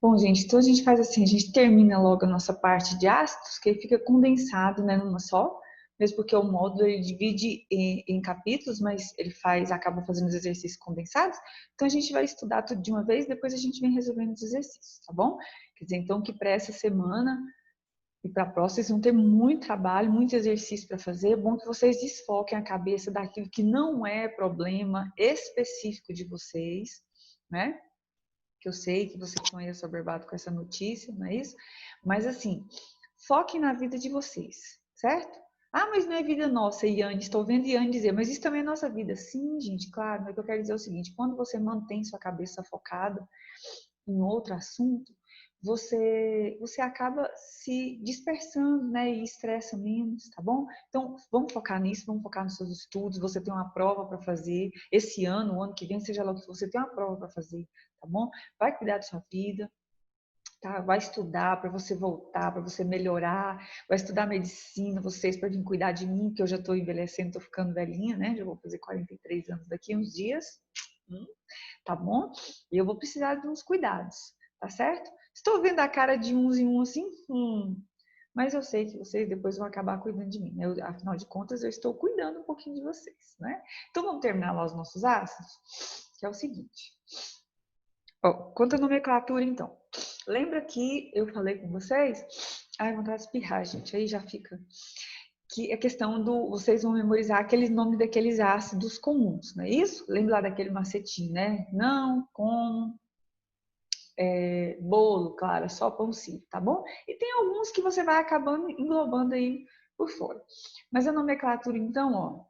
Bom, gente, então a gente faz assim, a gente termina logo a nossa parte de ácidos, que ele fica condensado, né, numa só, mesmo porque o módulo ele divide em capítulos, mas ele acaba fazendo os exercícios condensados, então a gente vai estudar tudo de uma vez, depois a gente vem resolvendo os exercícios, tá bom? Quer dizer, então que para essa semana e para a próxima vocês vão ter muito trabalho, muito exercício para fazer, é bom que vocês desfoquem a cabeça daquilo que não é problema específico de vocês, né? Que eu sei que vocês estão aí assoberbados com essa notícia, não é isso? Mas assim, foquem na vida de vocês, certo? Ah, mas não é vida nossa, Iane. Estou vendo Iane dizer, mas isso também é nossa vida. Sim, gente, claro. Mas o que eu quero dizer é o seguinte: quando você mantém sua cabeça focada em outro assunto, você acaba se dispersando, né? E estressa menos, tá bom? Então, vamos focar nisso, vamos focar nos seus estudos. Você tem uma prova para fazer esse ano, o ano que vem, seja lá o que você tem uma prova para fazer, tá bom? Vai cuidar da sua vida, tá? Vai estudar para você voltar, para você melhorar. Vai estudar medicina, vocês, para vir cuidar de mim, que eu já estou envelhecendo, estou ficando velhinha, né? Já vou fazer 43 anos daqui a uns dias. Tá bom? E eu vou precisar de uns cuidados, tá certo? Estou vendo a cara de uns em um assim, mas eu sei que vocês depois vão acabar cuidando de mim, né? Afinal de contas, eu estou cuidando um pouquinho de vocês, né? Então, vamos terminar lá os nossos ácidos, que é o seguinte. Ó, quanto à nomenclatura, então. Lembra que eu falei com vocês? Ai, vontade de espirrar, gente, aí já fica que a questão do vocês vão memorizar aqueles nomes daqueles ácidos comuns, não é isso? Lembra lá daquele macetinho, né? Não, como, bolo, claro, só pão sírio, tá bom? E tem alguns que você vai acabando englobando aí por fora. Mas a nomenclatura, então, ó,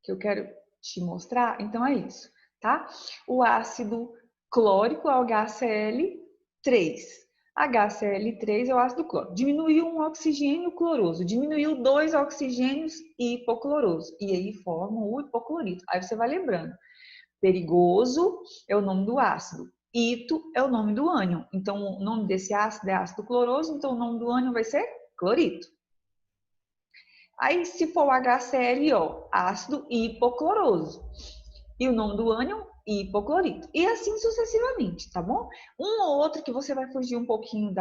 que eu quero te mostrar, então é isso, tá? O ácido clórico é o HCl3. HCl3 é o ácido clórico. Diminuiu um oxigênio cloroso, diminuiu dois oxigênios hipocloroso. E aí forma o hipoclorito. Aí você vai lembrando. Perigoso é o nome do ácido. Ito é o nome do ânion. Então, o nome desse ácido é ácido cloroso, então o nome do ânion vai ser clorito. Aí, se for o HClO, ácido hipocloroso. E o nome do ânion, hipoclorito. E assim sucessivamente, tá bom? Um ou outro que você vai fugir um pouquinho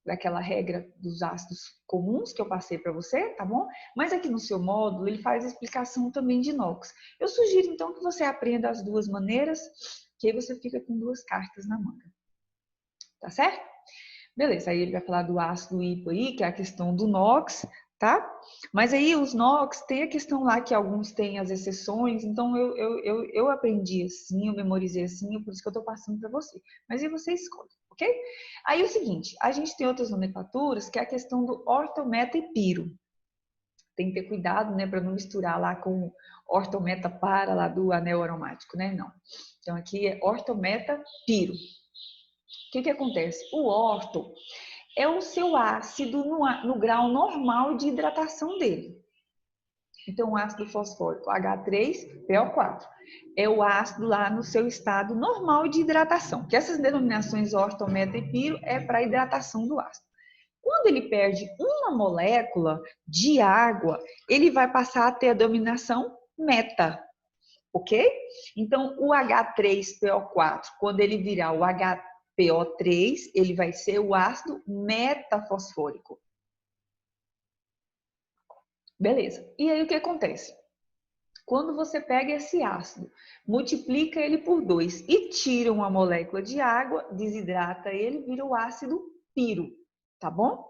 daquela regra dos ácidos comuns que eu passei para você, tá bom? Mas aqui no seu módulo ele faz a explicação também de inox. Eu sugiro então que você aprenda as duas maneiras, que aí você fica com duas cartas na manga. Tá certo? Beleza, aí ele vai falar do ácido hipo aí, que é a questão do NOx, tá? Mas aí os NOx tem a questão lá que alguns têm as exceções, então eu aprendi assim, eu memorizei assim, por isso que eu tô passando para você. Mas aí você escolhe, ok? Aí o seguinte, a gente tem outras nomenclaturas, que é a questão do ortometa e piro. Tem que ter cuidado, né, para não misturar lá com ortometa para lá do anel aromático, né? Não. Então aqui é ortometa piro. O que acontece? O orto é o seu ácido no grau normal de hidratação dele. Então, o ácido fosfórico H3PO4 é o ácido lá no seu estado normal de hidratação. Que essas denominações orto, meta e piro é para a hidratação do ácido. Quando ele perde uma molécula de água, ele vai passar a ter a denominação meta, ok? Então, o H3PO4, quando ele virar o HPO3, ele vai ser o ácido metafosfórico. Beleza. E aí o que acontece? Quando você pega esse ácido, multiplica ele por 2 e tira uma molécula de água, desidrata ele, vira o ácido piro, tá bom?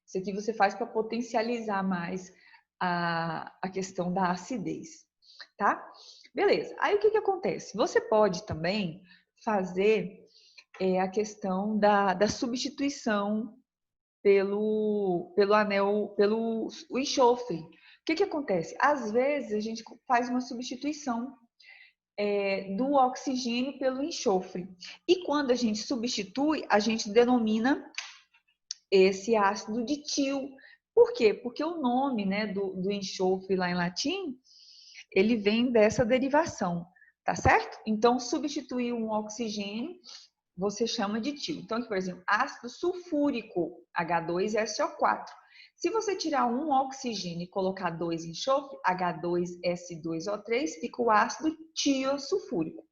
Isso aqui você faz para potencializar mais a questão da acidez, tá? Beleza. Aí o que acontece? Você pode também fazer a questão da substituição pelo anel, pelo o enxofre. O que acontece? Às vezes a gente faz uma substituição do oxigênio pelo enxofre. E quando a gente substitui, a gente denomina esse ácido de tio. Por quê? Porque o nome, né, do enxofre lá em latim, ele vem dessa derivação, tá certo? Então, substituir um oxigênio você chama de tio. Então, aqui, por exemplo, ácido sulfúrico, H2SO4. Se você tirar um oxigênio e colocar 2 enxofre, H2S2O3, fica o ácido tiosulfúrico.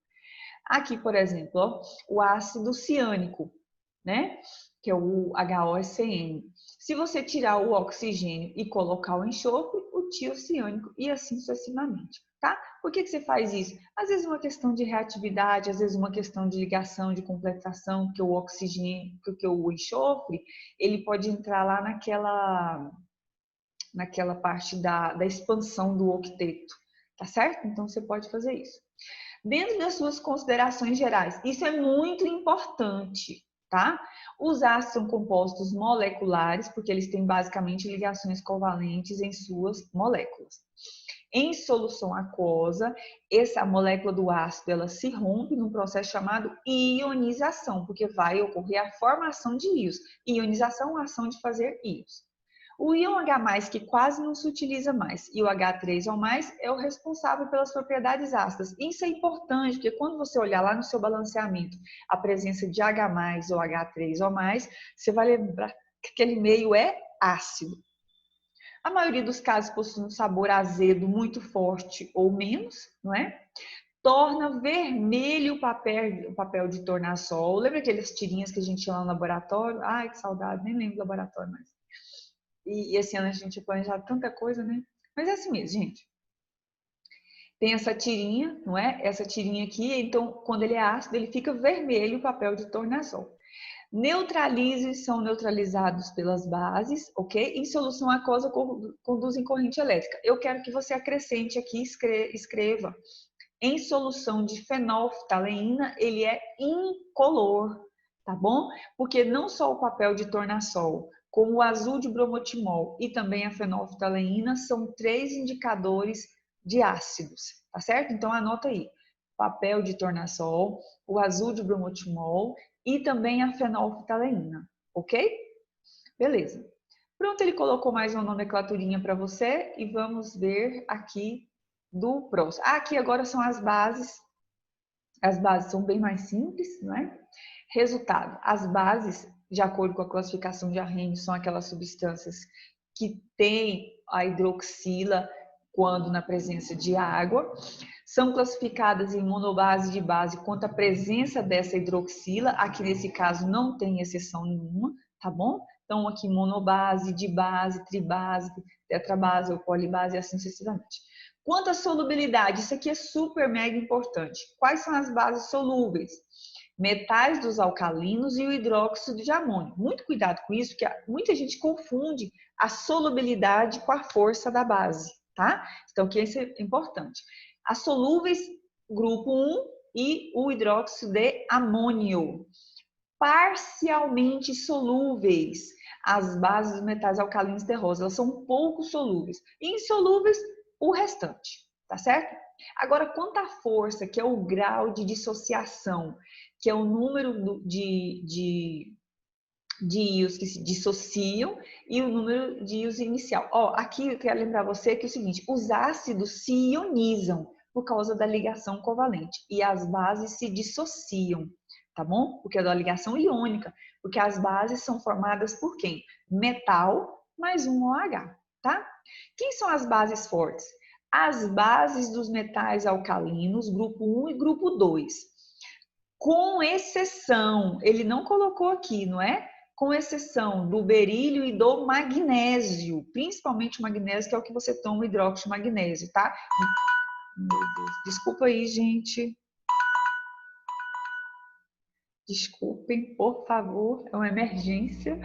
Aqui, por exemplo, ó, o ácido ciânico, né? Que é o HOCN. Se você tirar o oxigênio e colocar o enxofre, o tiociânico e assim sucessivamente, tá? Por que você faz isso? Às vezes uma questão de reatividade, às vezes uma questão de ligação, de completação, que o oxigênio, que o enxofre, ele pode entrar lá naquela parte da expansão do octeto, tá certo? Então você pode fazer isso. Dentro das suas considerações gerais, isso é muito importante, tá? Os ácidos são compostos moleculares, porque eles têm basicamente ligações covalentes em suas moléculas. Em solução aquosa, essa molécula do ácido ela se rompe num processo chamado ionização, porque vai ocorrer a formação de íons. Ionização é a ação de fazer íons. O íon H+, que quase não se utiliza mais, e o H3O+, é o responsável pelas propriedades ácidas. Isso é importante, porque quando você olhar lá no seu balanceamento a presença de H+, ou H3O+, você vai lembrar que aquele meio é ácido. A maioria dos casos possui um sabor azedo muito forte ou menos, não é? Torna vermelho o papel de tornassol. Lembra aquelas tirinhas que a gente tinha lá no laboratório? Ai, que saudade, nem lembro do laboratório mais. E esse ano a gente tinha planejado tanta coisa, né? Mas é assim mesmo, gente. Tem essa tirinha, não é? Essa tirinha aqui, então, quando ele é ácido, ele fica vermelho o papel de tornassol. Neutralizes são neutralizados pelas bases, ok? Em solução aquosa conduzem corrente elétrica. Eu quero que você acrescente aqui, escreva. Em solução de fenolftaleína, ele é incolor, tá bom? Porque não só o papel de tornassol, como o azul de bromotimol e também a fenolftaleína são 3 indicadores de ácidos, tá certo? Então anota aí. Papel de tornassol, o azul de bromotimol e também a fenolftaleína, ok? Beleza. Pronto, ele colocou mais uma nomenclaturinha para você e vamos ver aqui do próximo. Aqui agora são as bases. As bases são bem mais simples, não é? Resultado, as bases, de acordo com a classificação de Arrhenius, são aquelas substâncias que têm a hidroxila quando na presença de água. São classificadas em monobase de base quanto à presença dessa hidroxila. Aqui nesse caso não tem exceção nenhuma, tá bom? Então aqui monobase, dibase, tribase, tetrabase ou polibase e assim sucessivamente. Quanto à solubilidade, isso aqui é super mega importante. Quais são as bases solúveis? Metais dos alcalinos e o hidróxido de amônio. Muito cuidado com isso, porque muita gente confunde a solubilidade com a força da base, tá? Então, que isso é importante. As solúveis, grupo 1 e o hidróxido de amônio. Parcialmente solúveis. As bases dos metais alcalinos terrosos, elas são pouco solúveis. E insolúveis, o restante, tá certo? Agora, quanto à força, que é o grau de dissociação, que é o número de íons que se dissociam e o número de íons inicial. Ó, aqui eu quero lembrar você que é o seguinte, os ácidos se ionizam por causa da ligação covalente e as bases se dissociam, tá bom? Porque é da ligação iônica, porque as bases são formadas por quem? Metal mais um OH, tá? Quem são as bases fortes? As bases dos metais alcalinos, grupo 1 e grupo 2. Com exceção, ele não colocou aqui, não é? Com exceção do berílio e do magnésio, principalmente o magnésio, que é o que você toma, o hidróxido de magnésio, tá? Meu Deus, desculpa aí, gente. Desculpem, por favor, é uma emergência.